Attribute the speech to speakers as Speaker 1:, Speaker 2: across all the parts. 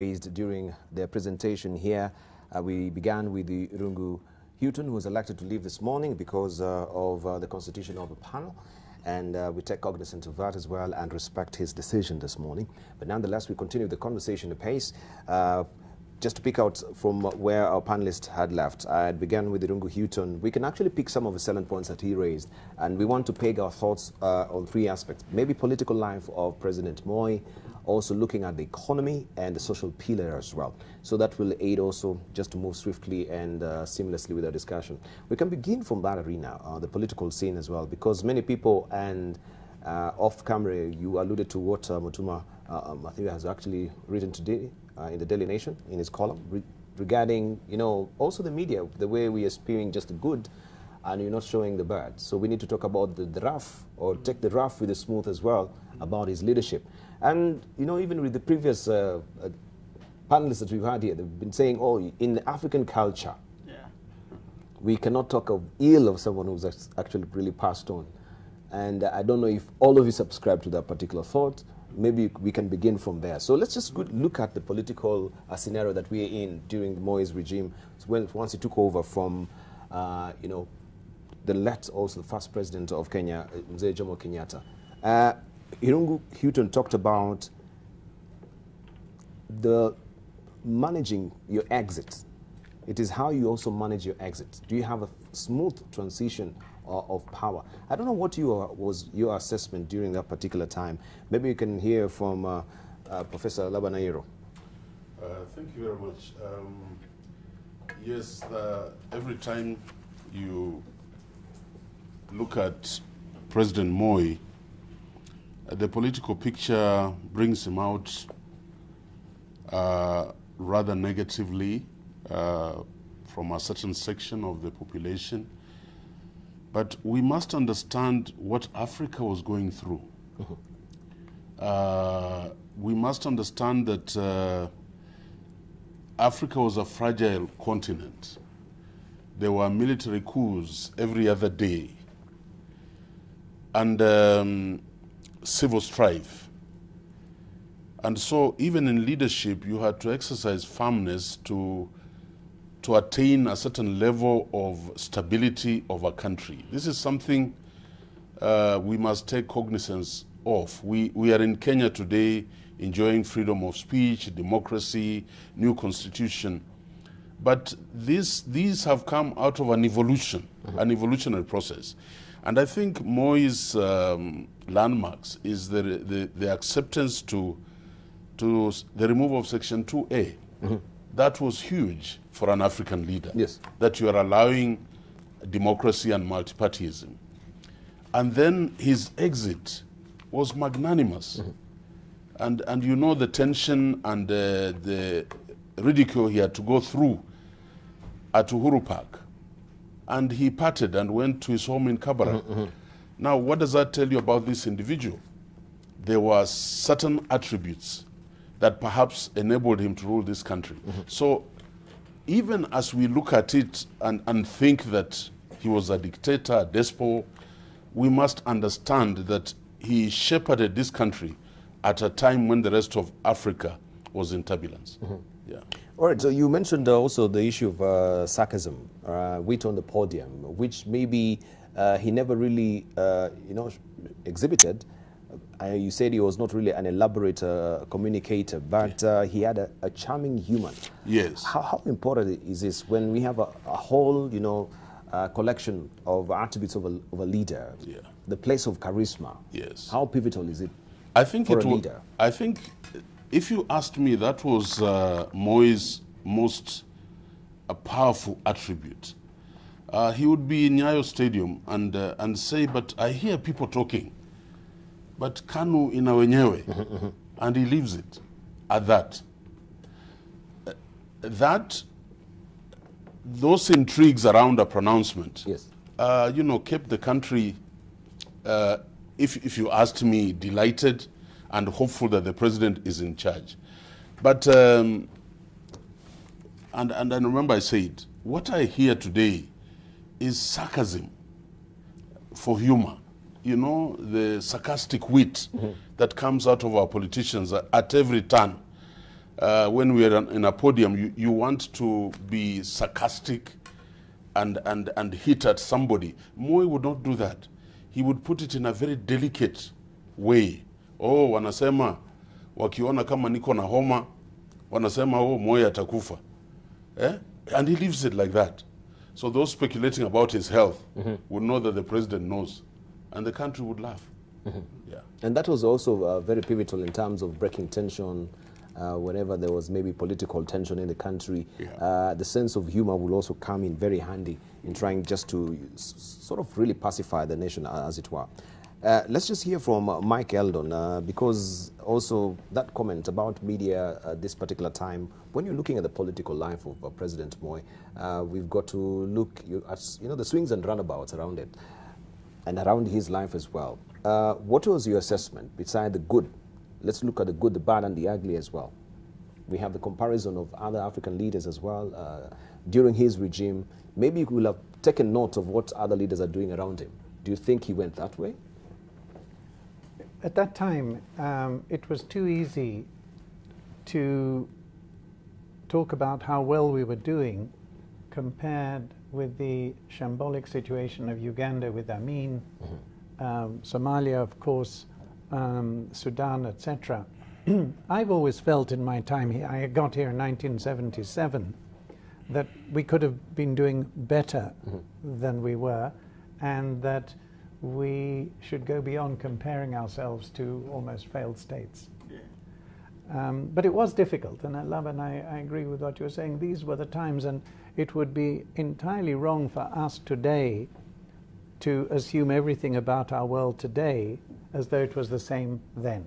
Speaker 1: raised during their presentation here. We began with the Uhuru Houghton, who was elected to leave this morning because of the constitution of the panel. And we take cognizance of that as well and respect his decision this morning. But nonetheless, we continue the conversation apace. Just to pick out from where our panelists had left, I began with the Uhuru Houghton. We can actually pick some of the selling points that he raised, and we want to peg our thoughts on three aspects. Maybe political life of President Moi, also looking at the economy and the social pillar as well. So that will aid also just to move swiftly and seamlessly with our discussion. We can begin from that arena, the political scene as well, because many people, and off camera, you alluded to what Mutuma Matthew has actually written today in the Daily Nation, in his column, regarding, also the media, the way we are spewing just the good and you're not showing the bad. So we need to talk about the rough, or take the rough with the smooth as well, about his leadership. And, even with the previous panelists that we've had here, they've been saying, oh, in African culture, we cannot talk of ill of someone who's actually really passed on. And I don't know if all of you subscribe to that particular thought. Maybe we can begin from there. So let's just look at the political scenario that we're in during Moi's regime. So once he took over from, the first president of Kenya, Mzee Jomo Kenyatta. Uhuru Houghton talked about the managing your exit. It is how you also manage your exit. Do you have a smooth transition of power? I don't know what was your assessment during that particular time. Maybe you can hear from Professor Ayiro.
Speaker 2: Thank you very much. Yes, every time you look at President Moi, the political picture brings him out rather negatively from a certain section of the population. But we must understand what Africa was going through. We must understand that Africa was a fragile continent. There were military coups every other day, and civil strife. And so even in leadership, you had to exercise firmness to attain a certain level of stability of a country. This is something we must take cognizance of. We are in Kenya today enjoying freedom of speech, democracy, new constitution. But these have come out of an evolution, an evolutionary process. And I think Moi's landmarks is the acceptance to the removal of Section 2A. That was huge for an African leader.
Speaker 1: Yes.
Speaker 2: That you are allowing democracy and multipartyism. And then his exit was magnanimous. And you know the tension and the ridicule he had to go through at Uhuru Park. And he parted and went to his home in Kabarak. Now, what does that tell you about this individual? There were certain attributes that perhaps enabled him to rule this country. So even as we look at it and think that he was a dictator, a despot, we must understand that he shepherded this country at a time when the rest of Africa was in turbulence. Yeah.
Speaker 1: All right, so you mentioned also the issue of sarcasm, wit on the podium, which maybe he never really, exhibited. You said he was not really an elaborate communicator, but he had a charming humor.
Speaker 2: Yes.
Speaker 1: How important is this when we have a whole, collection of attributes of a leader?
Speaker 2: Yeah.
Speaker 1: The place of charisma.
Speaker 2: Yes.
Speaker 1: How pivotal is it
Speaker 2: for
Speaker 1: a leader?
Speaker 2: I think, if you asked me, that was Moi's most powerful attribute. He would be in Nyayo Stadium and say, but I hear people talking. But Kanu ina wenyewe, and he leaves it at that. Those intrigues around a pronouncement,
Speaker 1: yes,
Speaker 2: kept the country, if you asked me, delighted and hopeful that the president is in charge. But, and I remember I said, what I hear today is sarcasm for humor. you know, the sarcastic wit that comes out of our politicians at every turn. when we are in a podium, you want to be sarcastic and hit at somebody. Moi would not do that. He would put it in a very delicate way. Oh, wanasema, wakiona kama niko na homa, wanasema, oh, Moi atakufa. And he leaves it like that. So those speculating about his health would know that the president knows, and the country would laugh. Yeah.
Speaker 1: And that was also very pivotal in terms of breaking tension. Whenever there was maybe political tension in the country, the sense of humor will also come in very handy in trying just to sort of really pacify the nation, as it were. Let's just hear from Mike Eldon, because also that comment about media at this particular time, when you're looking at the political life of President Moi, we've got to look at the swings and roundabouts around it, and around his life as well. What was your assessment beside the good? Let's look at the good, the bad, and the ugly as well. We have the comparison of other African leaders as well. During his regime, maybe he will have taken note of what other leaders are doing around him. Do you think he went that way?
Speaker 3: At that time, it was too easy to talk about how well we were doing compared with the shambolic situation of Uganda with Amin, Somalia, of course, Sudan, etc. I've always felt in my time here, I got here in 1977, that we could have been doing better than we were, and that we should go beyond comparing ourselves to almost failed states. But it was difficult, and I agree with what you were saying. These were the times, and it would be entirely wrong for us today to assume everything about our world today as though it was the same then,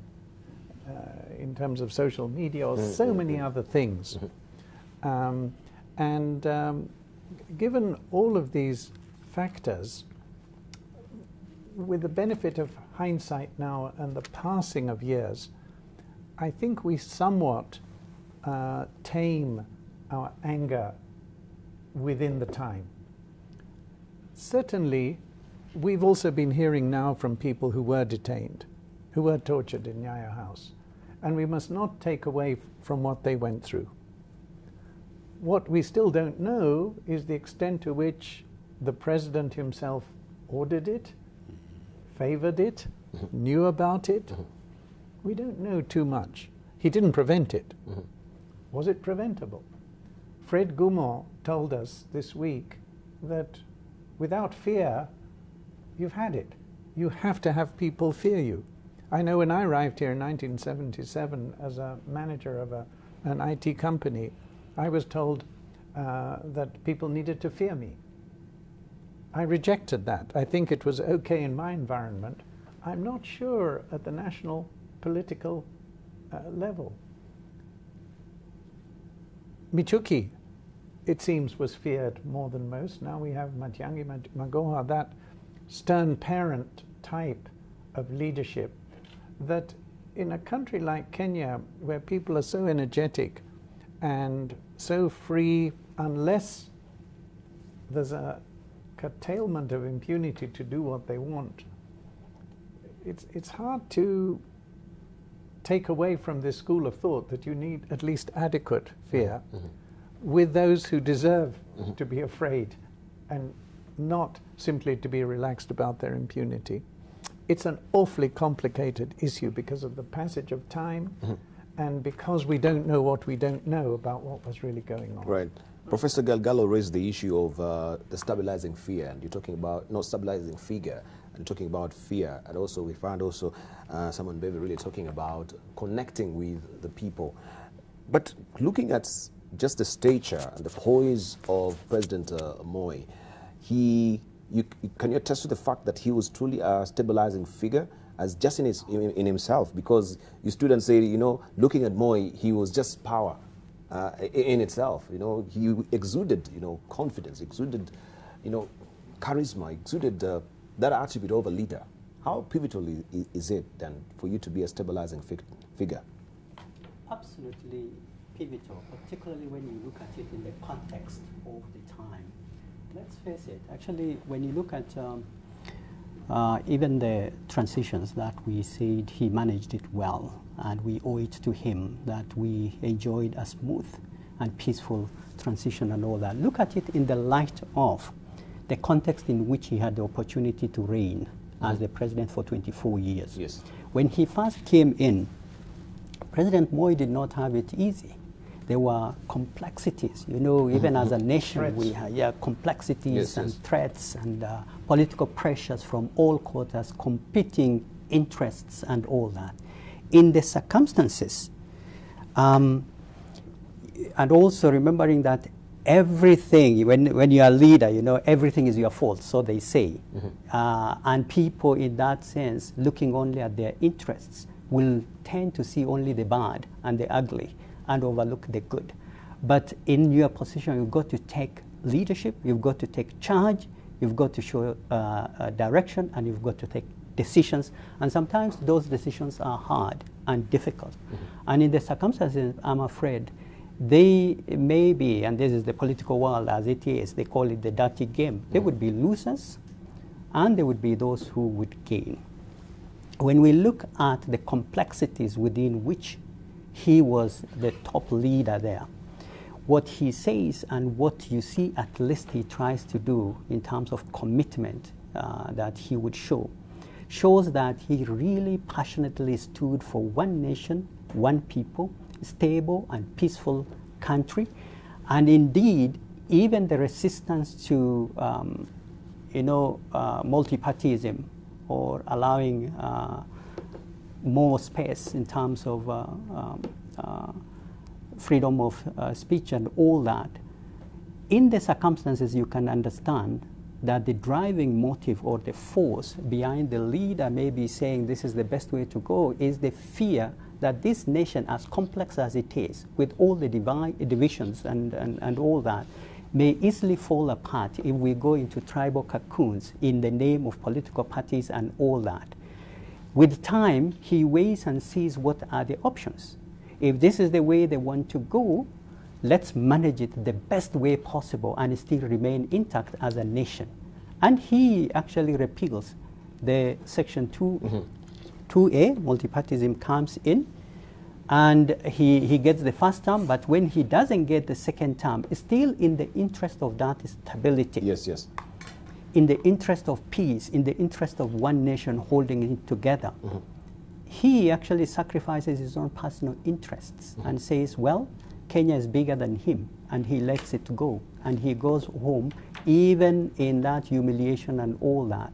Speaker 3: in terms of social media or so many other things. Given all of these factors, with the benefit of hindsight now and the passing of years, I think we somewhat tame our anger within the time. Certainly, we've also been hearing now from people who were detained, who were tortured in Nyayo House, and we must not take away from what they went through. What we still don't know is the extent to which the president himself ordered it, favored it, knew about it. We don't know too much. He didn't prevent it. Was it preventable? Fred Goumont told us this week that without fear, you've had it. You have to have people fear you. I know when I arrived here in 1977 as a manager of an IT company, I was told that people needed to fear me. I rejected that. I think it was okay in my environment. I'm not sure at the national political level. Michuki, it seems, was feared more than most. Now we have Matiang'i Magoha, that stern parent type of leadership that in a country like Kenya, where people are so energetic and so free, unless there's a curtailment of impunity to do what they want, it's hard to take away from this school of thought that you need at least adequate fear with those who deserve to be afraid and not simply to be relaxed about their impunity. It's an awfully complicated issue because of the passage of time and because we don't know what we don't know about what was really going on.
Speaker 1: Right. Professor Galgalo raised the issue of the stabilizing fear, and you're talking about, not stabilizing figure, and talking about fear, and also we found also someone Baby really talking about connecting with the people. But looking at just the stature and the poise of President Moi, can you attest to the fact that he was truly a stabilizing figure, as just in himself? Because you students say, you know, looking at Moi, he was just power in itself. You know, he exuded, you know, confidence, exuded, you know, charisma, exuded that attribute of a leader. How pivotal is it then for you to be a stabilizing figure?
Speaker 4: Absolutely pivotal, particularly when you look at it in the context of the time. Let's face it, actually, when you look at even the transitions that we said he managed it well, and we owe it to him that we enjoyed a smooth and peaceful transition and all that. Look at it in the light of the context in which he had the opportunity to reign as the president for 24 years.
Speaker 1: Yes.
Speaker 4: When he first came in, President Moi did not have it easy. There were complexities, you know, even as a nation, we had complexities and threats and political pressures from all quarters, competing interests and all that. In the circumstances, and also remembering that everything, when you are a leader, you know, everything is your fault, so they say. And people in that sense, looking only at their interests, will tend to see only the bad and the ugly and overlook the good. But in your position, you've got to take leadership, you've got to take charge, you've got to show direction, and you've got to take decisions. And sometimes those decisions are hard and difficult. And in the circumstances, I'm afraid, they may be, and this is the political world as it is, they call it the dirty game. There would be losers, and there would be those who would gain. When we look at the complexities within which he was the top leader there, what he says and what you see at least he tries to do in terms of commitment that he would show, shows that he really passionately stood for one nation, one people, stable and peaceful country. And indeed, even the resistance to multipartyism, or allowing more space in terms of freedom of speech and all that, in the circumstances you can understand that the driving motive or the force behind the leader maybe saying this is the best way to go is the fear that this nation, as complex as it is, with all the divisions and all that, may easily fall apart if we go into tribal cocoons in the name of political parties and all that. With time, he weighs and sees what are the options. If this is the way they want to go, let's manage it the best way possible and still remain intact as a nation. And he actually repeals the Section 2A, multipartyism comes in, and he gets the first term, but when he doesn't get the second term, still in the interest of that stability.
Speaker 1: Yes, yes.
Speaker 4: In the interest of peace, in the interest of one nation holding it together. He actually sacrifices his own personal interests and says, well, Kenya is bigger than him, and he lets it go. And he goes home, even in that humiliation and all that.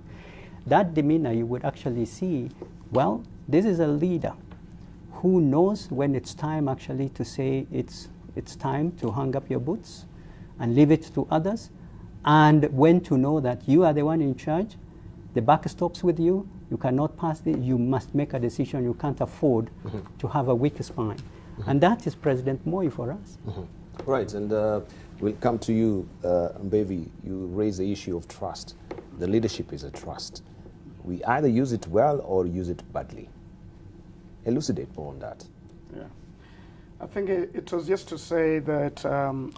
Speaker 4: That demeanor, you would actually see, well, this is a leader who knows when it's time actually to say it's time to hang up your boots and leave it to others, and when to know that you are the one in charge, the buck stops with you, you cannot pass it, you must make a decision, you can't afford to have a weak spine. And that is President Moi for us.
Speaker 1: Right, and we'll come to you, Mbevi. You raise the issue of trust. The leadership is a trust. We either use it well or use it badly. Elucidate more on that.
Speaker 5: Yeah. I think it was just to say that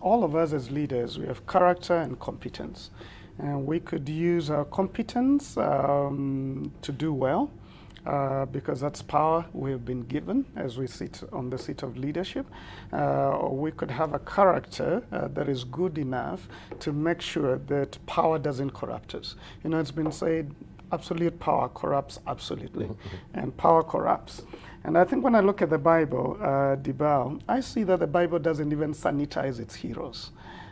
Speaker 5: all of us as leaders, we have character and competence. And we could use our competence to do well, because that's power we have been given as we sit on the seat of leadership. Or we could have a character that is good enough to make sure that power doesn't corrupt us. You know, it's been said, absolute power corrupts absolutely, and power corrupts. And I think when I look at the Bible, Dibal, I see that the Bible doesn't even sanitize its heroes.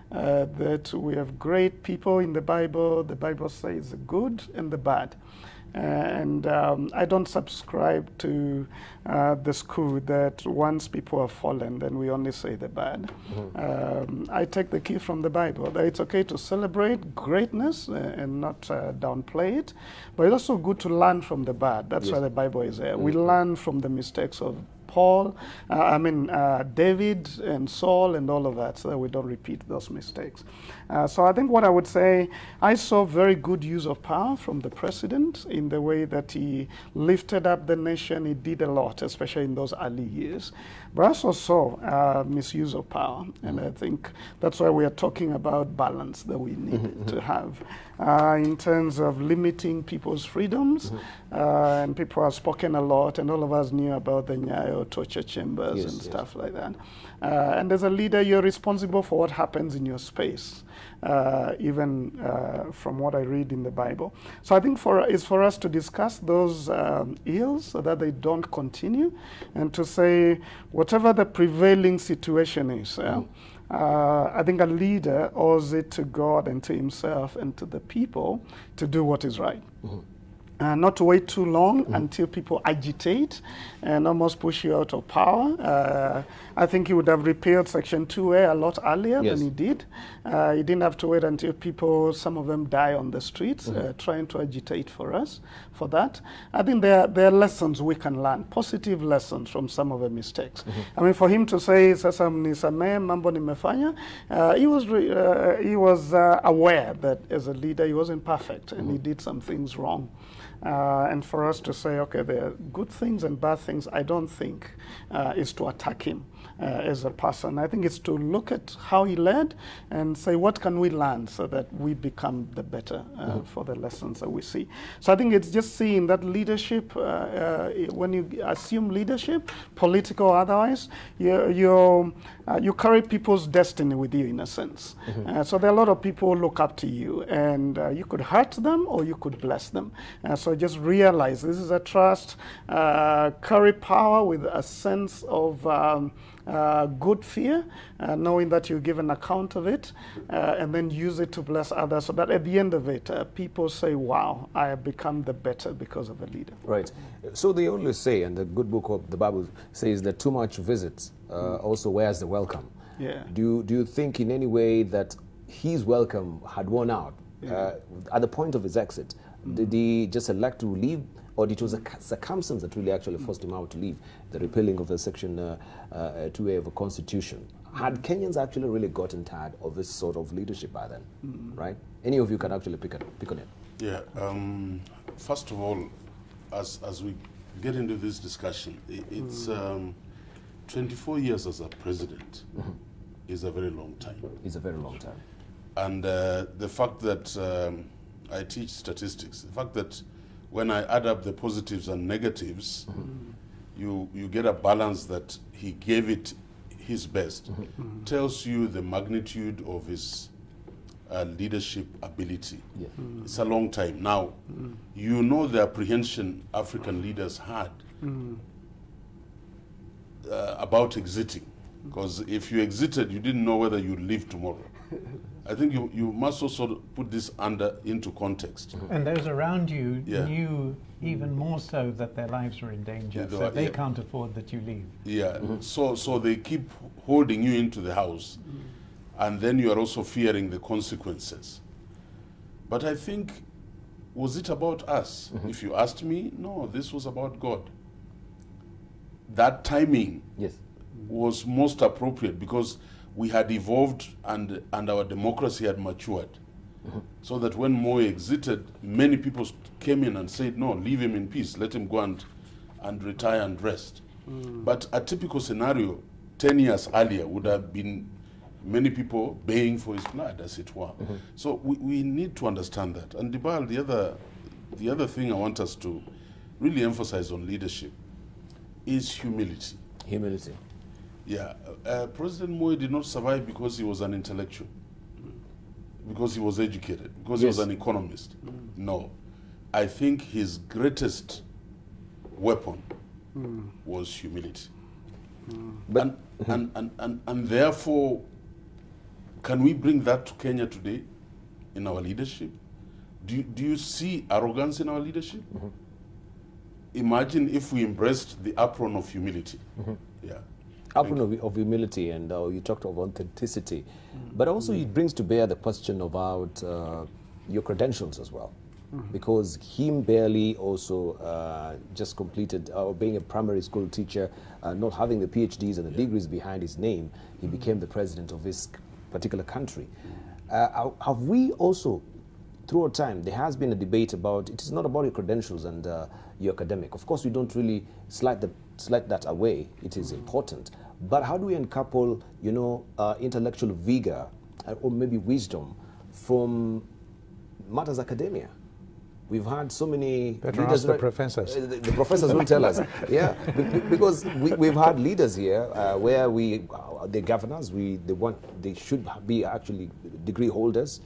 Speaker 5: That we have great people in the Bible says the good and the bad. And I don't subscribe to the school that once people have fallen, then we only say the bad. I take the key from the Bible, that it's okay to celebrate greatness and not downplay it, but it's also good to learn from the bad. That's why the Bible is there. We learn from the mistakes of David and Saul and all of that, so that we don't repeat those mistakes. So I think what I would say, I saw very good use of power from the president in the way that he lifted up the nation. He did a lot, especially in those early years. But I also saw misuse of power, and I think that's why we are talking about balance that we need to have in terms of limiting people's freedoms. And people have spoken a lot, and all of us knew about the Nyayo torture chambers and stuff like that. And as a leader, you're responsible for what happens in your space, even from what I read in the Bible. So I think it's for us to discuss those ills so that they don't continue, and to say whatever the prevailing situation is, I think a leader owes it to God and to himself and to the people to do what is right. Not to wait too long until people agitate and almost push you out of power. I think he would have repealed Section 2A a lot earlier than he did. He didn't have to wait until people, some of them die on the streets, trying to agitate for us, for that. I think there are lessons we can learn, positive lessons from some of the mistakes. I mean, for him to say, sasa mnisamehe, mambo nimefanya, he was aware that as a leader he wasn't perfect and he did some things wrong. And for us to say, okay, there are good things and bad things, I don't think is to attack him as a person. I think it's to look at how he led and say, what can we learn so that we become the better for the lessons that we see. So I think it's just seeing that leadership, when you assume leadership, political or otherwise, you carry people's destiny with you in a sense. So there are a lot of people who look up to you, and you could hurt them or you could bless them. So just realize this is a trust, carry power with a sense of good fear, knowing that you give an account of it, and then use it to bless others, so that at the end of it, people say, wow, I have become the better because of a leader.
Speaker 1: Right. So they always say, and the good book of the Bible says that too much visits also wears the welcome.
Speaker 5: Yeah.
Speaker 1: Do you think in any way that his welcome had worn out at the point of his exit? Did he just elect to leave, or it was a circumstance that really actually forced him out to leave, the repealing of the Section 2A of the Constitution? Had Kenyans actually really gotten tired of this sort of leadership by then, right? Any of you can actually pick on it.
Speaker 2: Yeah, first of all, as we get into this discussion, it's 24 years as a president is a very long time.
Speaker 1: It's a very long time.
Speaker 2: And the fact that I teach statistics, the fact that when I add up the positives and negatives, you get a balance that he gave it his best, tells you the magnitude of his leadership ability. It's a long time. Now, you know the apprehension African leaders had about exiting, because if you exited, you didn't know whether you'd live tomorrow. I think you must also put this into context.
Speaker 3: And those around you knew even more so that their lives were in danger, so they can't afford that you leave.
Speaker 2: Yeah, so they keep holding you into the house, and then you are also fearing the consequences. But I think, was it about us? If you asked me, no, this was about God. That timing was most appropriate, because we had evolved and our democracy had matured. So that when Moi exited, many people came in and said, no, leave him in peace, let him go and retire and rest. But a typical scenario 10 years earlier would have been many people baying for his blood, as it were. So we need to understand that. And Dibal, the other thing I want us to really emphasize on leadership is humility.
Speaker 1: Humility.
Speaker 2: Yeah, President Moi did not survive because he was an intellectual, because he was educated, because he was an economist. No, I think his greatest weapon was humility. But and therefore, can we bring that to Kenya today in our leadership? Do you see arrogance in our leadership? Imagine if we embraced the apron of humility. Yeah.
Speaker 1: Apron of humility, and you talked of authenticity, but also it brings to bear the question about your credentials as well. because him barely also just completed, being a primary school teacher, not having the PhDs and the degrees behind his name, he became the president of this particular country. Have we also, throughout time, there has been a debate about, it is not about your credentials and your academic. Of course, we don't really slide that away. It is important. But how do we uncouple, you know, intellectual vigor or maybe wisdom from matters academia? We've had so many
Speaker 3: Better
Speaker 1: leaders.
Speaker 3: ask the professors.
Speaker 1: The professors will tell us. Yeah, because we've had leaders here where the governors, they should be actually degree holders.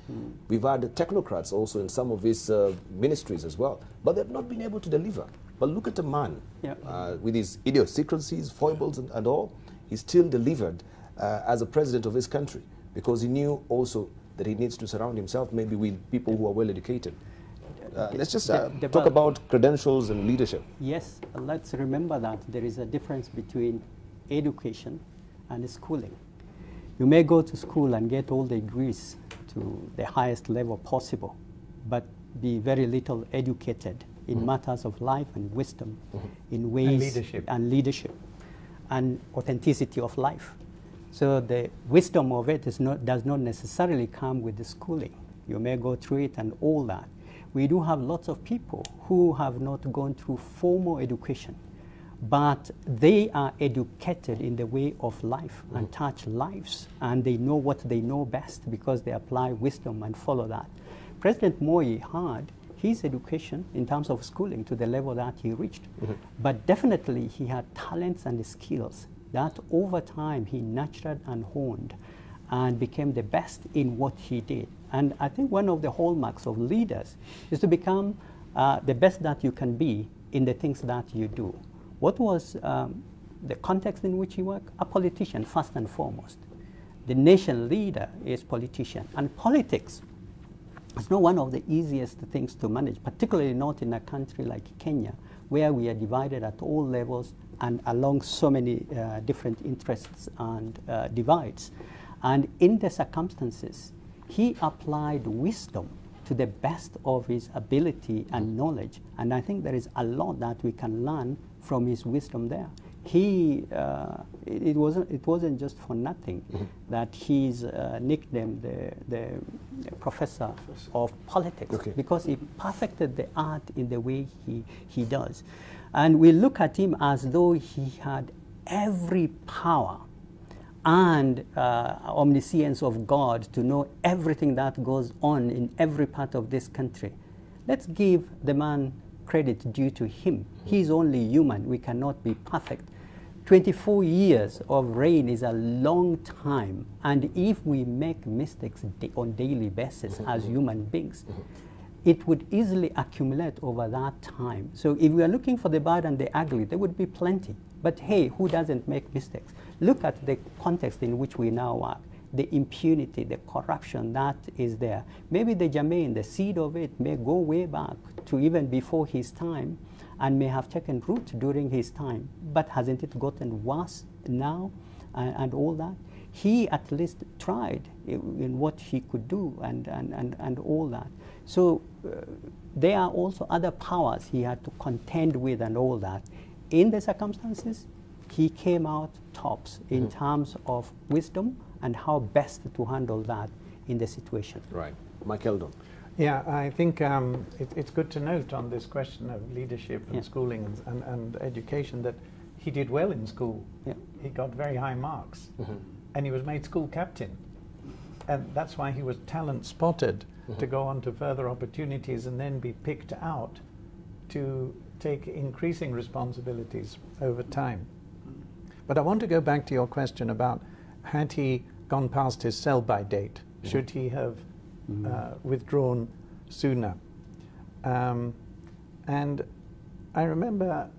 Speaker 1: We've had technocrats also in some of these ministries as well, but they've not been able to deliver. But look at the man with his idiosyncrasies, foibles, and all. He still delivered as a president of his country because he knew also that he needs to surround himself maybe with people who are well educated. Let's just talk about credentials and leadership.
Speaker 4: Yes, let's remember that there is a difference between education and schooling. You may go to school and get all the degrees to the highest level possible, but be very little educated in matters of life and wisdom, in ways and leadership and authenticity of life. So the wisdom of it does not necessarily come with the schooling. You may go through it and all that. We do have lots of people who have not gone through formal education, but they are educated in the way of life and touch lives, and they know what they know best because they apply wisdom and follow that. President Moi had his education in terms of schooling to the level that he reached, but definitely he had talents and skills that over time he nurtured and honed and became the best in what he did. And I think one of the hallmarks of leaders is to become the best that you can be in the things that you do. What was the context in which he worked? A politician, first and foremost. The nation leader is politician. And politics is not one of the easiest things to manage, particularly not in a country like Kenya, where we are divided at all levels and along so many different interests and divides. And in the circumstances, he applied wisdom to the best of his ability and knowledge. And I think there is a lot that we can learn from his wisdom there. It wasn't just for nothing that he's nicknamed the professor of politics, because he perfected the art in the way he does. And we look at him as though he had every power and omniscience of God to know everything that goes on in every part of this country. Let's give the man credit due to him. He's only human. We cannot be perfect. 24 years of reign is a long time, and if we make mistakes on daily basis as human beings, it would easily accumulate over that time. So if we are looking for the bad and the ugly, there would be plenty. But hey, who doesn't make mistakes? Look at the context in which we now work, the impunity, the corruption that is there. Maybe the Jermaine, the seed of it may go way back to even before his time and may have taken root during his time. But hasn't it gotten worse now and all that? He at least tried in what he could do and all that. So there are also other powers he had to contend with and all that. In the circumstances, he came out tops in terms of wisdom and how best to handle that in the situation.
Speaker 1: Right. Mike Eldon.
Speaker 3: Yeah, I think it's good to note on this question of leadership and schooling and education that he did well in school. He got very high marks, and he was made school captain. And that's why he was talent spotted to go on to further opportunities and then be picked out to take increasing responsibilities over time. But I want to go back to your question about, had he gone past his sell-by date? Should he have withdrawn sooner? And I remember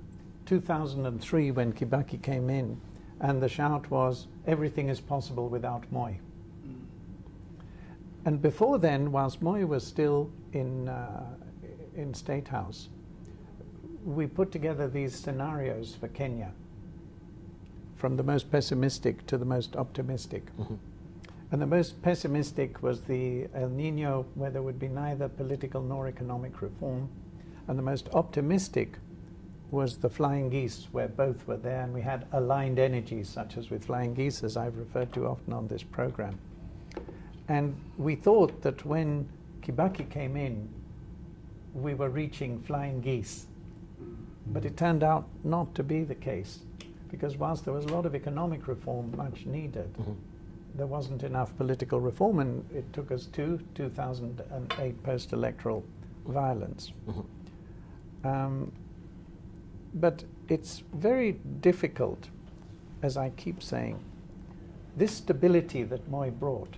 Speaker 3: 2003 when Kibaki came in, and the shout was, everything is possible without Moi. And before then, whilst Moi was still in State House, we put together these scenarios for Kenya, from the most pessimistic to the most optimistic. And the most pessimistic was the El Nino, where there would be neither political nor economic reform. And the most optimistic was the flying geese, where both were there, and we had aligned energies, such as with flying geese, as I've referred to often on this program. And we thought that when Kibaki came in, we were reaching flying geese. But it turned out not to be the case, because whilst there was a lot of economic reform much needed, there wasn't enough political reform, and it took us to 2008 post-electoral violence. But it's very difficult, as I keep saying, this stability that Moi brought.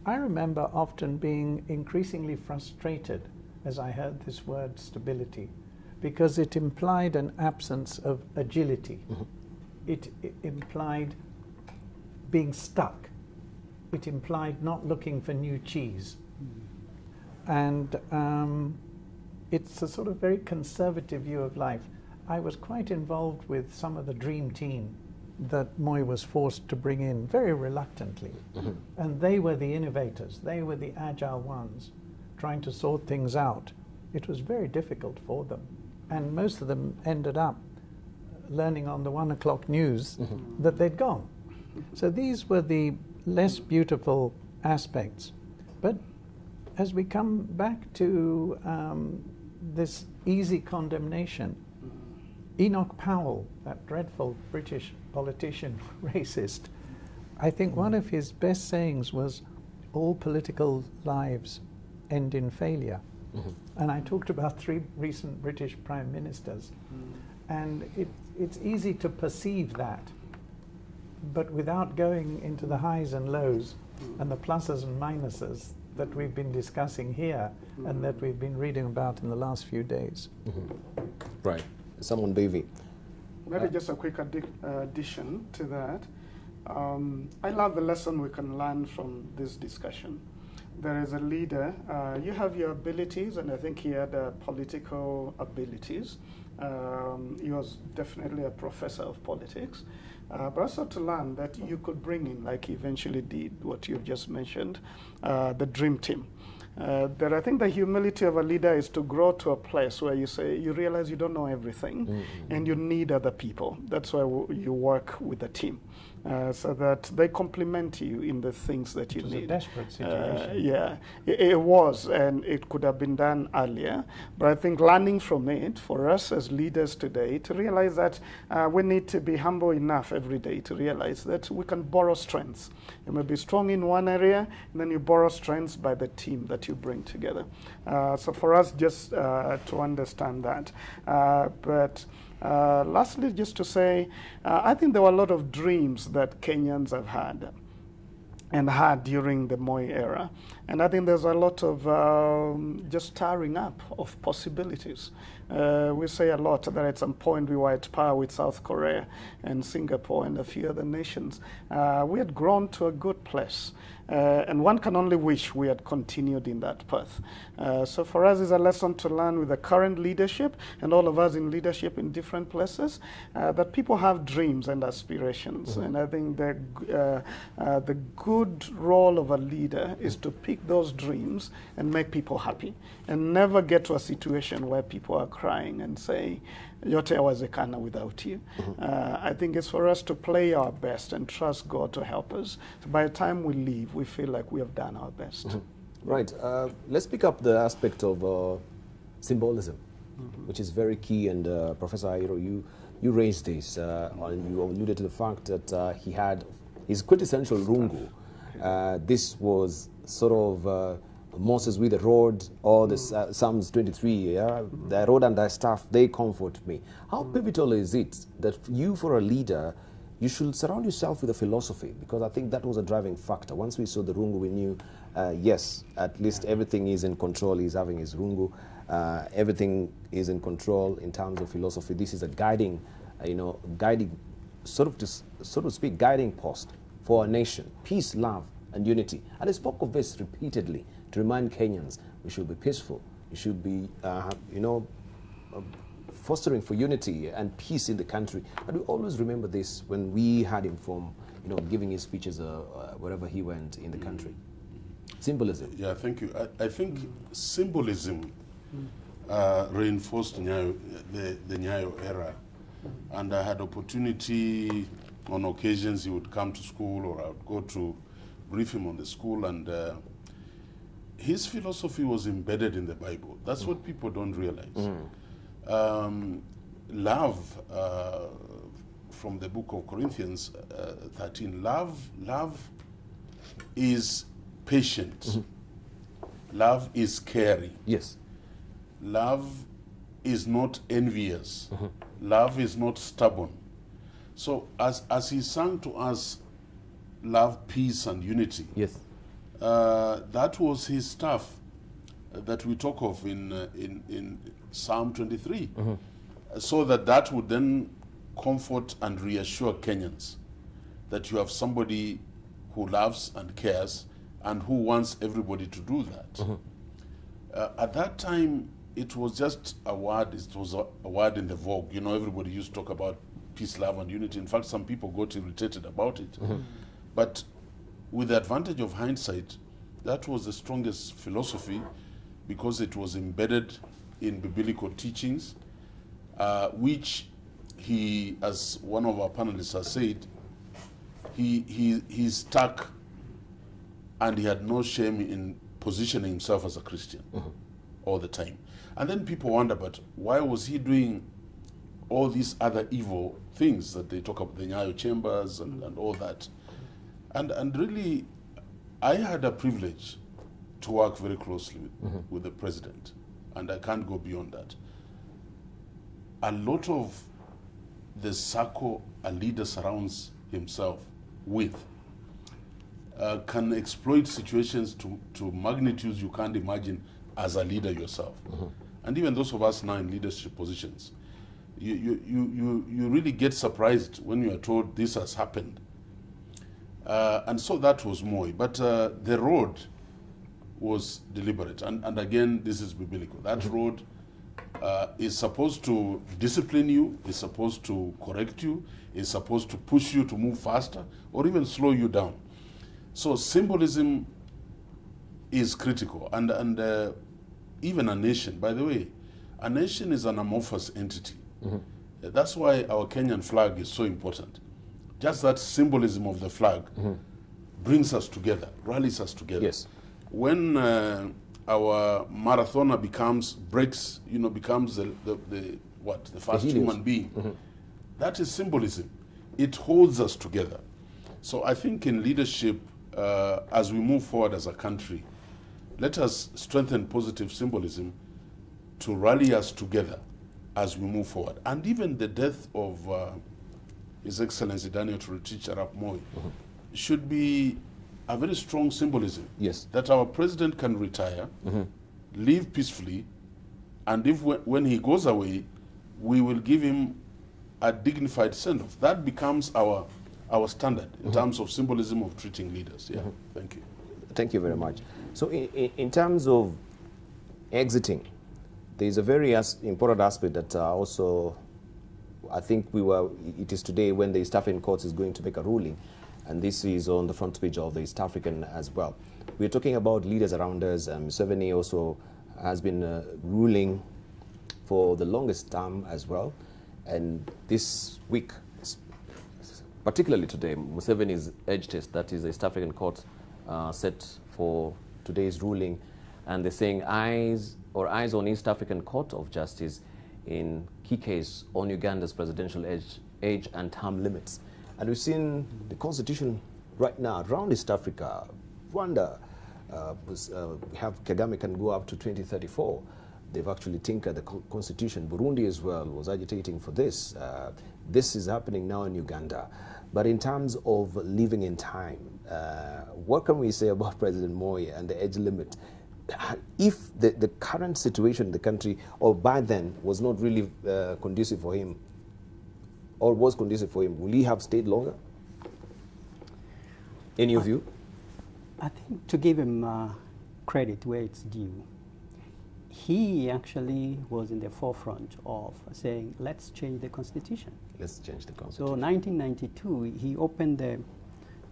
Speaker 3: I remember often being increasingly frustrated as I heard this word stability, because it implied an absence of agility. It implied being stuck. It implied not looking for new cheese. And it's a sort of very conservative view of life. I was quite involved with some of the dream team that Moi was forced to bring in very reluctantly. And they were the innovators. They were the agile ones trying to sort things out. It was very difficult for them. And most of them ended up learning on the 1 o'clock news that they'd gone. So these were the less beautiful aspects. But as we come back to this easy condemnation, Enoch Powell, that dreadful British politician, racist, I think one of his best sayings was, all political lives end in failure. And I talked about 3 recent British prime ministers. And it's easy to perceive that, but without going into the highs and lows and the pluses and minuses that we've been discussing here and that we've been reading about in the last few days.
Speaker 1: Right. Someone, Davy.
Speaker 5: Maybe just a quick addition to that. I love the lesson we can learn from this discussion. There is a leader, you have your abilities, and I think he had political abilities. He was definitely a professor of politics, but also to learn that you could bring in, like he eventually did, what you've just mentioned, the dream team. That I think the humility of a leader is to grow to a place where you say, you realize you don't know everything, and you need other people. That's why you work with a team. So that they complement you in the things that you need.
Speaker 3: It was a desperate situation.
Speaker 5: Yeah, it was, and it could have been done earlier. But I think learning from it, for us as leaders today, to realize that we need to be humble enough every day to realize that we can borrow strengths. You may be strong in one area, and then you borrow strengths by the team that you bring together. So for us, just to understand that. Lastly, just to say, I think there were a lot of dreams that Kenyans have had and had during the Moi era. And I think there's a lot of just stirring up of possibilities. We say a lot that at some point we were at par with South Korea and Singapore and a few other nations. We had grown to a good place. And one can only wish we had continued in that path. So for us, it's a lesson to learn with the current leadership and all of us in leadership in different places, that people have dreams and aspirations. And I think the good role of a leader is to pick those dreams and make people happy, and never get to a situation where people are crying and saying, yote yawezekana without you. I think it's for us to play our best and trust God to help us. So by the time we leave, we feel like we have done our best.
Speaker 1: Right. Let's pick up the aspect of symbolism, which is very key. And Professor Ayiro, you raised this, and you alluded to the fact that he had his quintessential rungu. This was sort of Moses with the rod, or the Psalms 23, yeah? The rod and thy staff, they comfort me. How pivotal is it that you, for a leader, you should surround yourself with a philosophy? Because I think that was a driving factor. Once we saw the rungu, we knew, yes, at least everything is in control. He's having his rungu. Everything is in control in terms of philosophy. This is a guiding, guiding, so to speak, guiding post for a nation. Peace, love, and unity. And I spoke of this repeatedly to remind Kenyans we should be peaceful. We should be, fostering for unity and peace in the country. And we always remember this when we had him from, you know, giving his speeches wherever he went in the country. Symbolism.
Speaker 2: Yeah, thank you. I think symbolism reinforced the Nyayo era, and I had opportunity on occasions he would come to school, or I would go to brief him on the school, and his philosophy was embedded in the Bible. That's what people don't realize. Love, from the book of Corinthians 13, love is patient. Love is caring.
Speaker 1: Yes.
Speaker 2: Love is not envious. Love is not stubborn. So as he sang to us, love, peace, and unity,
Speaker 1: Yes.
Speaker 2: that was his stuff that we talk of in Psalm 23. So that would then comfort and reassure Kenyans that you have somebody who loves and cares and who wants everybody to do that. At that time, it was just a word. It was a word in the vogue. You know, everybody used to talk about peace, love, and unity. In fact, some people got irritated about it. But with the advantage of hindsight, that was the strongest philosophy because it was embedded in biblical teachings, which he, as one of our panelists has said, he stuck, and he had no shame in positioning himself as a Christian all the time. And then people wonder, but why was he doing all these other evil things that they talk about, the Nyayo chambers and all that? And really, I had a privilege to work very closely with the president, and I can't go beyond that. A lot of the circle a leader surrounds himself with can exploit situations to magnitudes you can't imagine as a leader yourself. And even those of us now in leadership positions, you really get surprised when you are told this has happened. And so that was Moi. But the road was deliberate. And again, this is biblical. That road is supposed to discipline you, is supposed to correct you, is supposed to push you to move faster, or even slow you down. So symbolism is critical. And even a nation, by the way, a nation is an amorphous entity. That's why our Kenyan flag is so important. Just that symbolism of the flag brings us together, rallies us together.
Speaker 1: Yes.
Speaker 2: When our marathoner becomes the first human being, that is symbolism. It holds us together. So I think in leadership, as we move forward as a country, let us strengthen positive symbolism to rally us together as we move forward. And even the death of His Excellency Daniel Toroitich Arap Moi should be a very strong symbolism.
Speaker 1: Yes.
Speaker 2: That our president can retire, live peacefully, and if when he goes away, we will give him a dignified send-off. That becomes our standard in terms of symbolism of treating leaders. Yeah, thank you.
Speaker 1: Thank you very much. So in terms of exiting, there is a very important aspect that also, I think it is today when the East African Court is going to make a ruling, and this is on the front page of the East African as well. We're talking about leaders around us, and Museveni also has been ruling for the longest time as well. And this week, particularly today, Museveni's edge test, that is the East African Court set for today's ruling, and they're saying eyes on East African Court of Justice in key case on Uganda's presidential age and term limits. And we've seen the constitution right now around East Africa. Rwanda, we have Kagame can go up to 2034. They've actually tinkered the constitution. Burundi as well was agitating for this. This is happening now in Uganda. But in terms of living in time, what can we say about President Moi and the age limit? If the current situation in the country, or by then, was not really conducive for him, or was conducive for him, will he have stayed longer? In your view?
Speaker 4: I think to give him credit where it's due, he actually was in the forefront of saying, let's change the constitution.
Speaker 1: Let's change the constitution.
Speaker 4: So 1992, he opened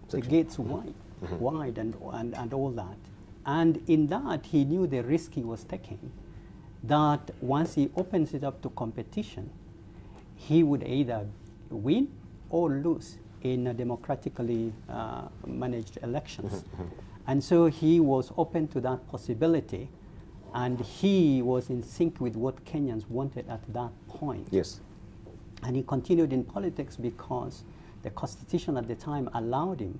Speaker 4: the gates wide and all that. And in that, he knew the risk he was taking, that once he opens it up to competition, he would either win or lose in a democratically managed elections. And so he was open to that possibility, and he was in sync with what Kenyans wanted at that point.
Speaker 1: Yes.
Speaker 4: And he continued in politics because the Constitution at the time allowed him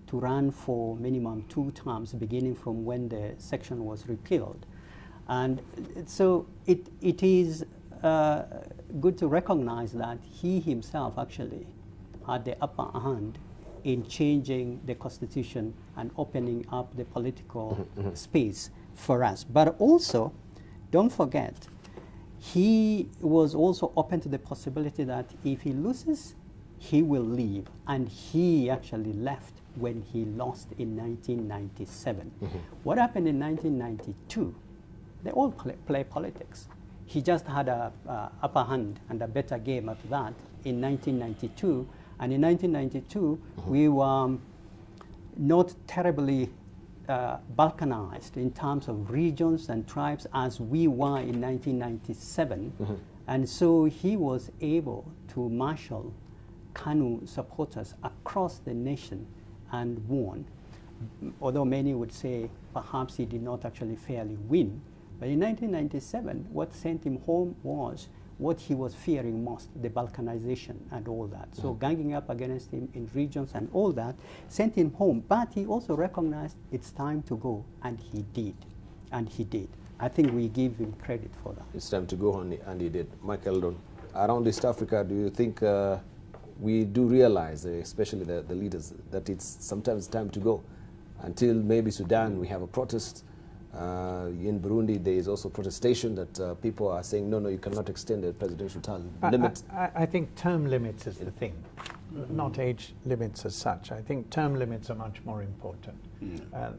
Speaker 4: to run for minimum 2 terms, beginning from when the section was repealed. And so it is good to recognize that he himself actually had the upper hand in changing the Constitution and opening up the political space for us. But also, don't forget, he was also open to the possibility that if he loses, he will leave. And he actually left when he lost in 1997. What happened in 1992? They all play politics. He just had a upper hand and a better game at that in 1992. And in 1992, we were not terribly balkanized in terms of regions and tribes as we were in 1997. And so he was able to marshal KANU supporters across the nation and won. Although many would say perhaps he did not actually fairly win. But in 1997, what sent him home was what he was fearing most, the balkanization and all that. So ganging up against him in regions and all that sent him home. But he also recognized it's time to go, and he did. And he did. I think we give him credit for that.
Speaker 1: It's time to go, and he did. Michael Don, around East Africa, do you think we do realize, especially the leaders, that it's sometimes time to go? Until maybe Sudan, we have a protest. In Burundi, there is also protestation that people are saying, no, you cannot extend the presidential term limit.
Speaker 3: I think term limits is the thing, not age limits as such. I think term limits are much more important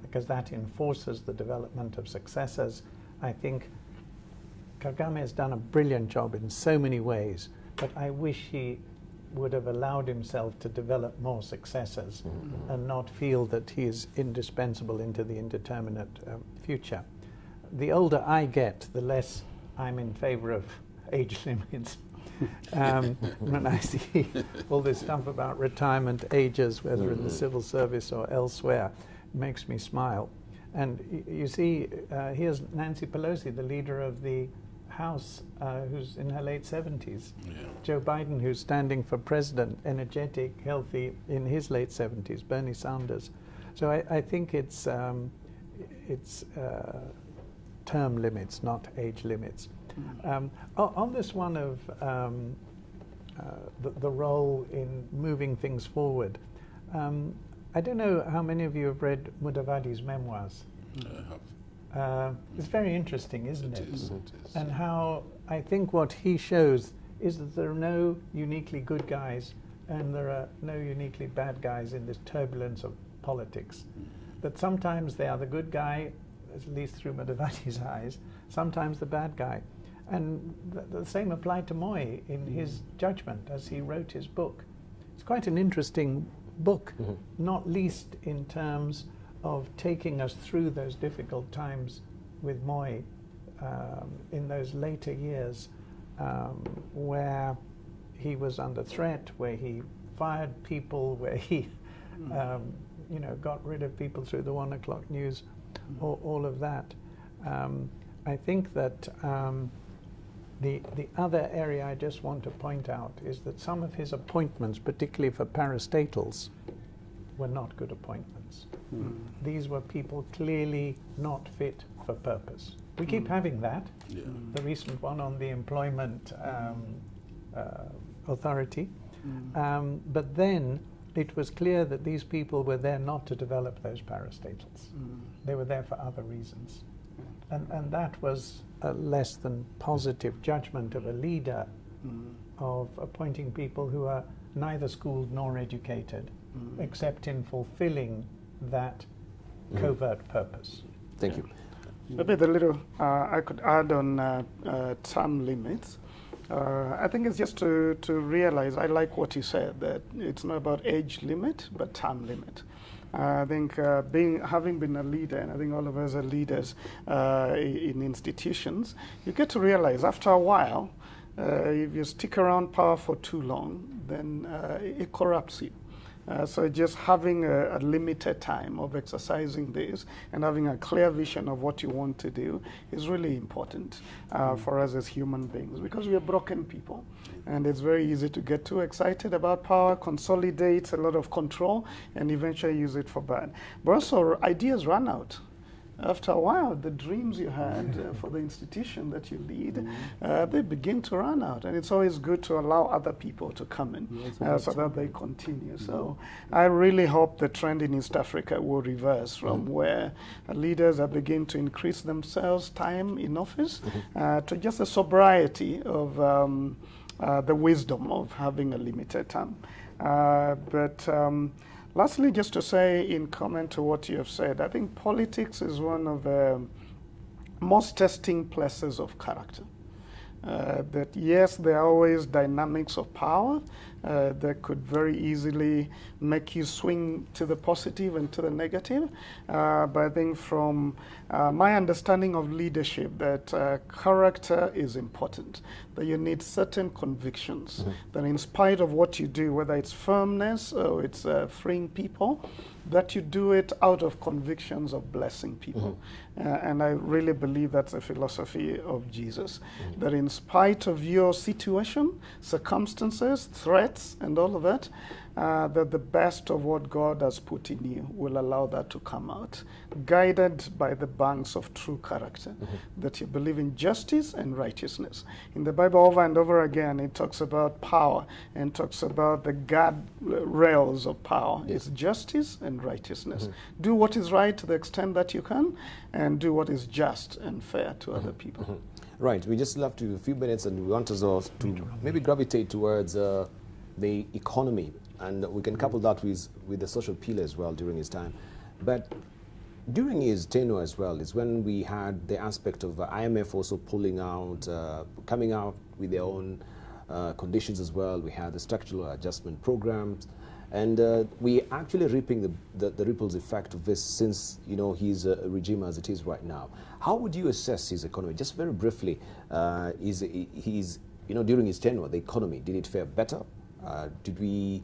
Speaker 3: because that enforces the development of successors. I think Kagame has done a brilliant job in so many ways, but I wish he would have allowed himself to develop more successors and not feel that he is indispensable into the indeterminate future. The older I get, the less I'm in favor of age limits. When I see all this stuff about retirement ages, whether in the civil service or elsewhere, it makes me smile. And you see, here's Nancy Pelosi, the leader of the House, who's in her late 70s. Joe Biden, who's standing for president, energetic, healthy, in his late 70s. Bernie Sanders. So I think it's term limits, not age limits. On this one of the role in moving things forward, I don't know how many of you have read Mudavadi's memoirs.
Speaker 2: I have.
Speaker 3: It's very interesting, isn't it?
Speaker 2: It is.
Speaker 3: And how I think what he shows is that there are no uniquely good guys and there are no uniquely bad guys in this turbulence of politics. That sometimes they are the good guy, at least through Mudavadi's eyes, sometimes the bad guy. And the same applied to Moi in his judgment as he wrote his book. It's quite an interesting book, not least in terms of taking us through those difficult times with Moi in those later years where he was under threat, where he fired people, where he got rid of people through the 1 o'clock news, all of that. I think that the other area I just want to point out is that some of his appointments, particularly for parastatals, were not good appointments. These were people clearly not fit for purpose. We keep having that. The recent one on the employment authority. But then it was clear that these people were there not to develop those parastatals. They were there for other reasons. And that was a less than positive judgment of a leader of appointing people who are neither schooled nor educated, except in fulfilling that covert purpose.
Speaker 1: Thank you.
Speaker 5: Maybe the little I could add on term limits. I think it's just to realize, I like what you said, that it's not about age limit, but time limit. I think having been a leader, and I think all of us are leaders in institutions, you get to realize after a while, if you stick around power for too long, then it corrupts you. So just having a limited time of exercising this and having a clear vision of what you want to do is really important for us as human beings, because we are broken people. And it's very easy to get too excited about power, consolidate a lot of control, and eventually use it for bad. But also, ideas run out. After a while, the dreams you had for the institution that you lead, they begin to run out. And it's always good to allow other people to come in so that they continue. So I really hope the trend in East Africa will reverse from where leaders are beginning to increase themselves time in office to just a sobriety of the wisdom of having a limited time. Lastly, just to say in comment to what you have said, I think politics is one of the most testing places of character. That yes, there are always dynamics of power that could very easily make you swing to the positive and to the negative. But I think from my understanding of leadership, that character is important, that you need certain convictions, that in spite of what you do, whether it's firmness or it's freeing people, that you do it out of convictions of blessing people. And I really believe that's a philosophy of Jesus, that in spite of your situation, circumstances, threats, and all of that, that the best of what God has put in you will allow that to come out, guided by the banks of true character, that you believe in justice and righteousness. In the Bible, over and over again, it talks about power and talks about the guardrails of power. It's justice and righteousness. Do what is right to the extent that you can, and do what is just and fair to other people.
Speaker 1: Right, we just left you a few minutes, and we want us all to maybe gravitate towards the economy, and we can couple that with the social pillar as well during his time. But during his tenure as well is when we had the aspect of IMF also pulling out, coming out with their own conditions as well. We had the structural adjustment programs, and we actually reaping the ripples effect of this since, you know, his regime as it is right now. How would you assess his economy? Just very briefly, you know, during his tenure, the economy, did it fare better? Did we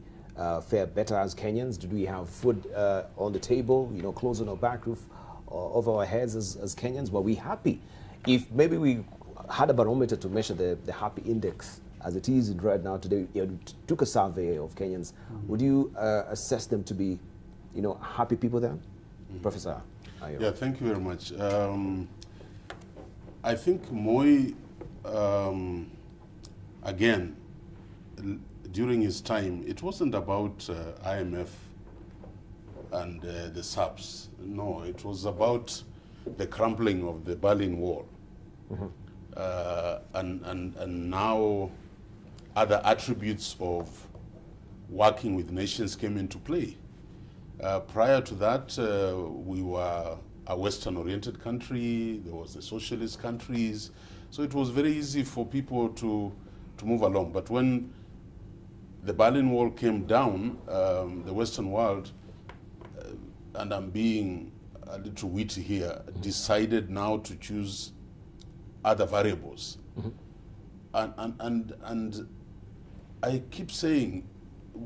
Speaker 1: fare better as Kenyans? Did we have food on the table, you know, clothes on our back roof over our heads as Kenyans? Were we happy? If maybe we had a barometer to measure the happy index as it is right now today, you took a survey of Kenyans, would you assess them to be, you know, happy people then? Professor Ayiro.
Speaker 2: Yeah, thank you very much. I think Moi, again, during his time, it wasn't about IMF and the SAPs. No, it was about the crumbling of the Berlin Wall. And now other attributes of working with nations came into play. Prior to that, we were a Western-oriented country. There was the socialist countries. So it was very easy for people to move along. But when the Berlin Wall came down, the Western world, and I'm being a little witty here, decided now to choose other variables. And I keep saying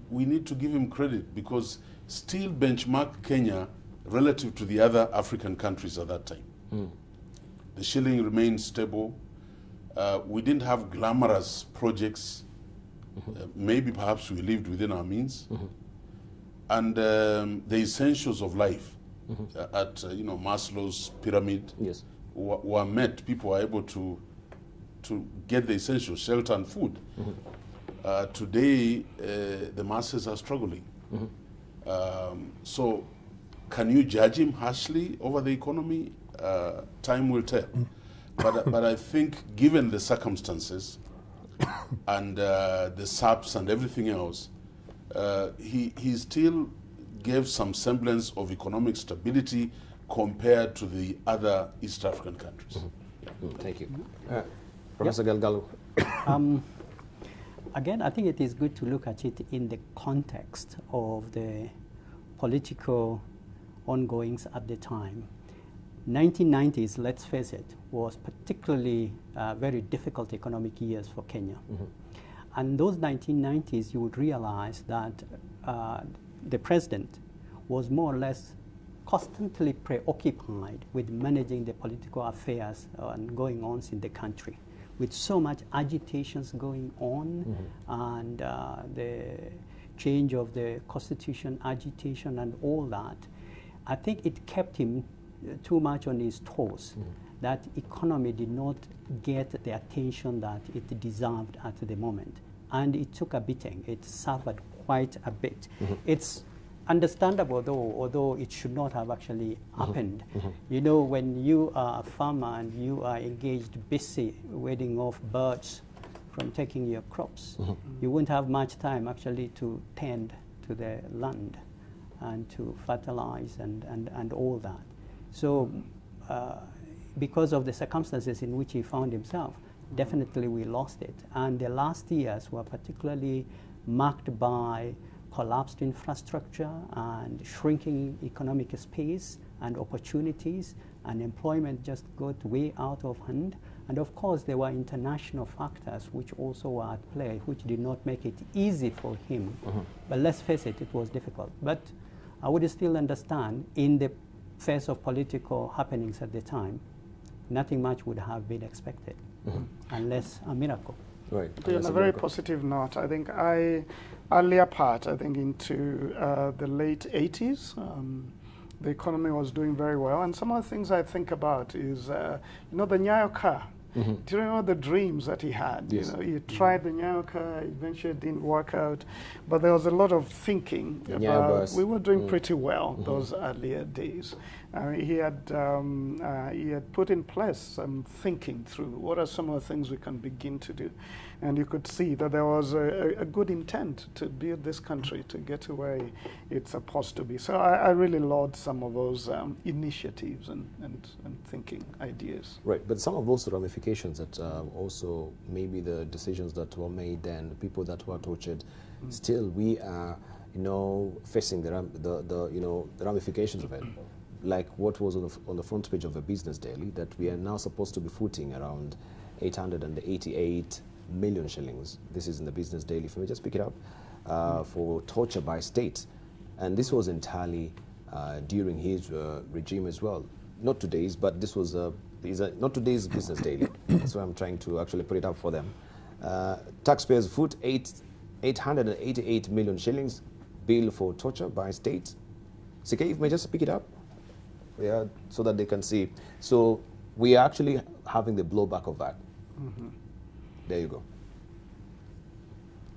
Speaker 2: we need to give him credit, because still benchmark Kenya relative to the other African countries at that time. The shilling remained stable. We didn't have glamorous projects. Maybe perhaps we lived within our means. And the essentials of life at you know, Maslow's pyramid were met. People were able to get the essentials, shelter and food. Today, the masses are struggling. So can you judge him harshly over the economy? Time will tell. But I think given the circumstances and the SAPs and everything else, he still gave some semblance of economic stability compared to the other East African countries.
Speaker 1: Thank you. Professor Galgalo.
Speaker 4: Again, I think it is good to look at it in the context of the political ongoings at the time. 1990s, let's face it, was particularly very difficult economic years for Kenya. And those 1990s, you would realize that the president was more or less constantly preoccupied with managing the political affairs and going on in the country, with so much agitations going on, and the change of the constitution agitation and all that. I think it kept him too much on his toes. That economy did not get the attention that it deserved at the moment. And it took a beating. It suffered quite a bit. It's understandable, though, although it should not have actually happened. You know, when you are a farmer and you are engaged busy weeding off birds from taking your crops, you won't have much time actually to tend to the land and to fertilize and all that. So because of the circumstances in which he found himself, definitely we lost it. And the last years were particularly marked by collapsed infrastructure and shrinking economic space and opportunities, and employment just got way out of hand. And of course, there were international factors which also were at play, which did not make it easy for him. But let's face it, it was difficult. But I would still understand, in the face of political happenings at the time, nothing much would have been expected, unless a miracle.
Speaker 1: Right.
Speaker 5: On a very positive note, I think earlier part, I think into the late 80s, the economy was doing very well. And some of the things I think about is, you know, the Nyayo car. Do you remember the dreams that he had?
Speaker 1: Yes.
Speaker 5: You know, he tried the Nyayo car, eventually it didn't work out. But there was a lot of thinking about, we were doing pretty well those earlier days. He had put in place some thinking through what are some of the things we can begin to do. And you could see that there was a good intent to build this country, to get to where it's supposed to be. So I really laud some of those initiatives and thinking ideas.
Speaker 1: Right, but some of those ramifications that also maybe the decisions that were made then, the people that were tortured, still we are, you know, facing the ramifications of it. Like what was on the front page of a business daily, that we are now supposed to be footing around 888 million shillings. This is in the business daily. If we just pick it up, for torture by state. And this was entirely during his regime as well. Not today's, but this was not today's business daily. That's why I'm trying to actually put it up for them. Taxpayers foot 888 million shillings bill for torture by state. CK, if may just pick it up, yeah, so that they can see. So we are actually having the blowback of that. There you go.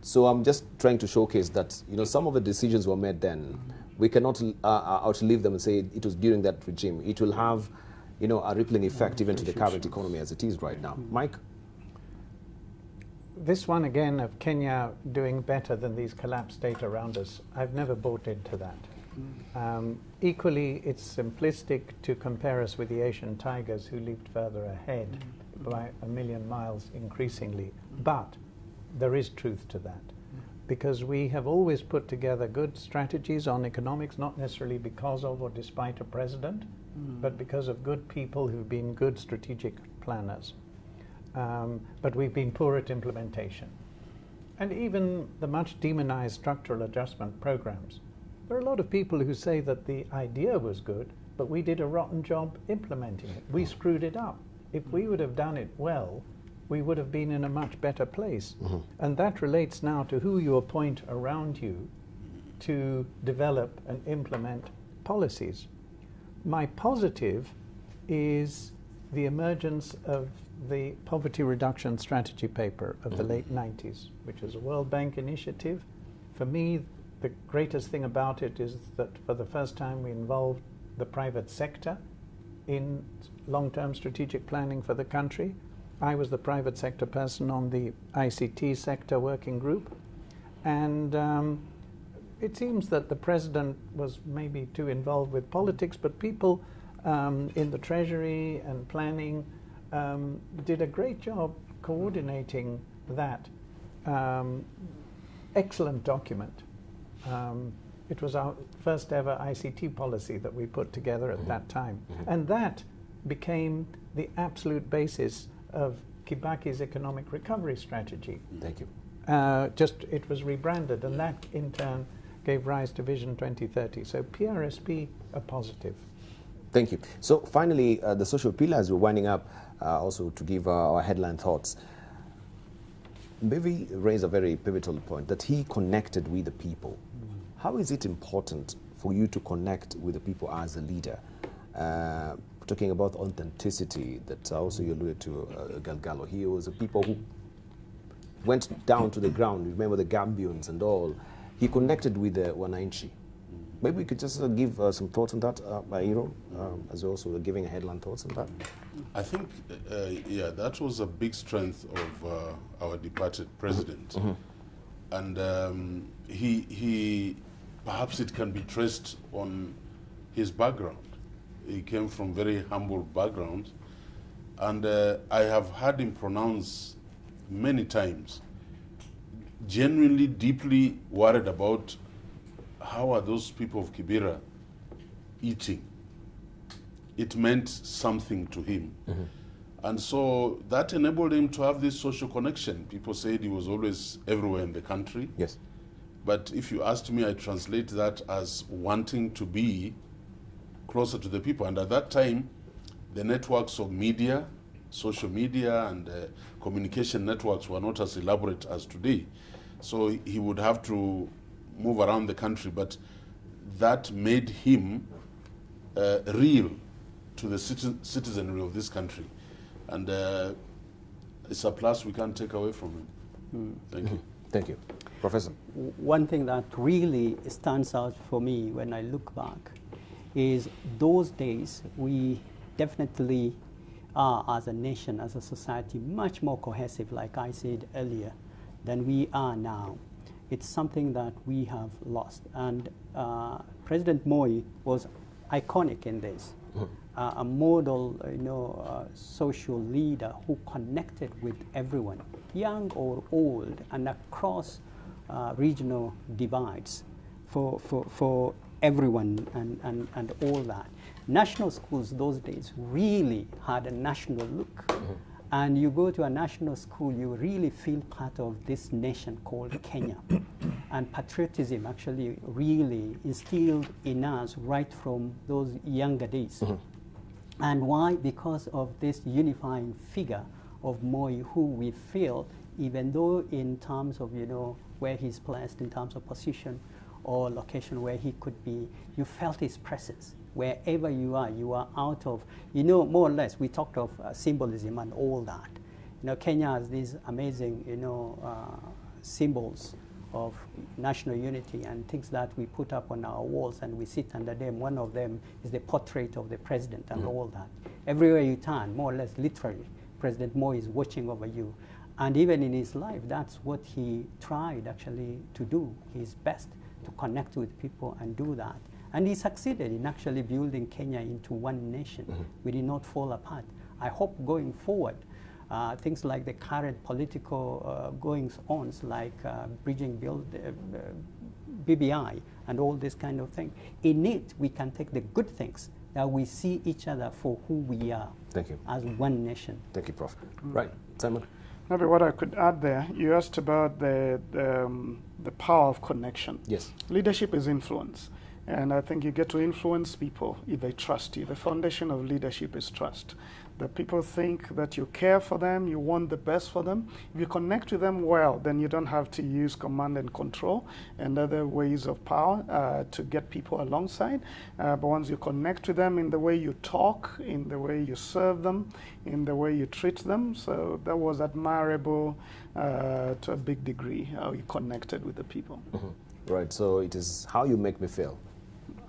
Speaker 1: So I'm just trying to showcase that, you know, some of the decisions were made then. We cannot outlive them and say it was during that regime. It will have, you know, a rippling effect even to the current economy as it is right now. Mike?
Speaker 3: This one again of Kenya doing better than these collapsed state around us, I've never bought into that. Equally, it's simplistic to compare us with the Asian tigers who leaped further ahead by a million miles increasingly. But there is truth to that, because we have always put together good strategies on economics, not necessarily because of or despite a president, but because of good people who've been good strategic planners. But we've been poor at implementation. And even the much demonized structural adjustment programs. There are a lot of people who say that the idea was good, but we did a rotten job implementing it. We screwed it up. If we would have done it well, we would have been in a much better place. And that relates now to who you appoint around you to develop and implement policies. My positive is the emergence of the poverty reduction strategy paper of the late 90s, which is a World Bank initiative. For me, the greatest thing about it is that for the first time we involved the private sector in long-term strategic planning for the country. I was the private sector person on the ICT sector working group, and it seems that the president was maybe too involved with politics, but people in the Treasury and planning did a great job coordinating that excellent document. It was our first ever ICT policy that we put together at that time. And that became the absolute basis of Kibaki's economic recovery strategy.
Speaker 1: Thank you.
Speaker 3: It was rebranded, and that in turn gave rise to Vision 2030. So PRSP are positive.
Speaker 1: Thank you. So finally, the social pillars, we're winding up also to give our headline thoughts. Mbevi raised a very pivotal point, that he connected with the people. How is it important for you to connect with the people as a leader? Talking about authenticity, that also you alluded to, Galgalo. He was a people who went down to the ground. Remember the Gambians and all. He connected with the Wananchi. Maybe we could just give some thoughts on that, Ayiro, as well, so giving a headline thoughts on that.
Speaker 2: I think, yeah, that was a big strength of our departed president. And he perhaps it can be traced on his background. He came from very humble background. And I have heard him pronounce many times, genuinely, deeply worried about how are those people of Kibera eating. It meant something to him. And so that enabled him to have this social connection. People said he was always everywhere in the country.
Speaker 1: Yes.
Speaker 2: But if you asked me, I translate that as wanting to be closer to the people. And at that time, the networks of media, social media, and communication networks were not as elaborate as today. So he would have to move around the country, but that made him real to the citizenry of this country. And it's a plus we can't take away from him. Thank you.
Speaker 1: Thank you. Professor?
Speaker 4: One thing that really stands out for me when I look back is those days we definitely are, as a nation, as a society, much more cohesive, like I said earlier, than we are now. It's something that we have lost. And President Moi was iconic in this. A model, social leader who connected with everyone, young or old, and across regional divides for everyone and all that. National schools those days really had a national look. And you go to a national school, you really feel part of this nation called Kenya. And patriotism actually really instilled in us right from those younger days. And why? Because of this unifying figure of Moi, who we feel, even though in terms of, where he's placed, in terms of position or location where he could be, you felt his presence. Wherever you are out of, more or less, we talked of symbolism and all that. Kenya has these amazing, symbols of national unity and things that we put up on our walls and we sit under them. One of them is the portrait of the president and all that. Everywhere you turn, more or less literally, President Moi is watching over you. And even in his life, that's what he tried actually to do, his best to connect with people and do that. And he succeeded in actually building Kenya into one nation. We did not fall apart. I hope going forward, things like the current political goings-ons, like bridging build, BBI, and all this kind of thing. In it, we can take the good things, that we see each other for who we are.
Speaker 1: Thank you.
Speaker 4: As one nation.
Speaker 1: Thank you, Prof. Right, Simon?
Speaker 5: Maybe what I could add there, you asked about the power of connection.
Speaker 1: Yes.
Speaker 5: Leadership is influence. And I think you get to influence people if they trust you. The foundation of leadership is trust. That people think that you care for them, you want the best for them. If you connect with them well, then you don't have to use command and control and other ways of power to get people alongside. But once you connect with them in the way you talk, in the way you serve them, in the way you treat them, so that was admirable to a big degree, how you connected with the people.
Speaker 1: Right, so it is how you make me feel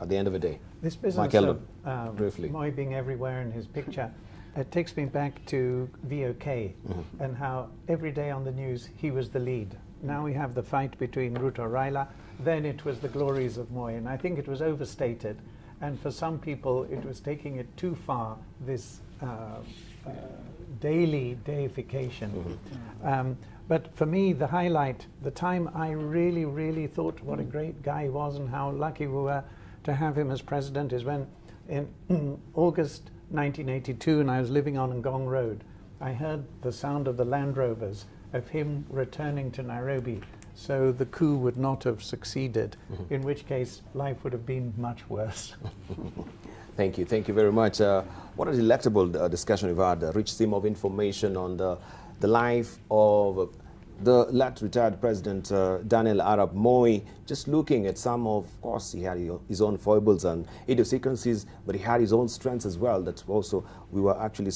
Speaker 1: at the end of the day.
Speaker 3: This business of
Speaker 1: briefly.
Speaker 3: Moi being everywhere in his picture, it takes me back to VOK and how every day on the news he was the lead. Now we have the fight between Ruto and Raila, then it was the glories of Moi, and I think it was overstated. And for some people, it was taking it too far, this daily deification. But for me, the highlight, the time I really, really thought what a great guy he was and how lucky we were to have him as president is when in August 1982, and I was living on Ngong Road, I heard the sound of the Land Rovers of him returning to Nairobi, so the coup would not have succeeded, in which case life would have been much worse.
Speaker 1: Thank you very much. What a delectable discussion we've had, a rich stream of information on the life of the late retired President Daniel Arap Moi, just looking at some of course, he had his own foibles and idiosyncrasies, but he had his own strengths as well that also we were actually,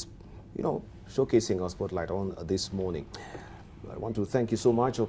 Speaker 1: you know, showcasing our spotlight on this morning. I want to thank you so much.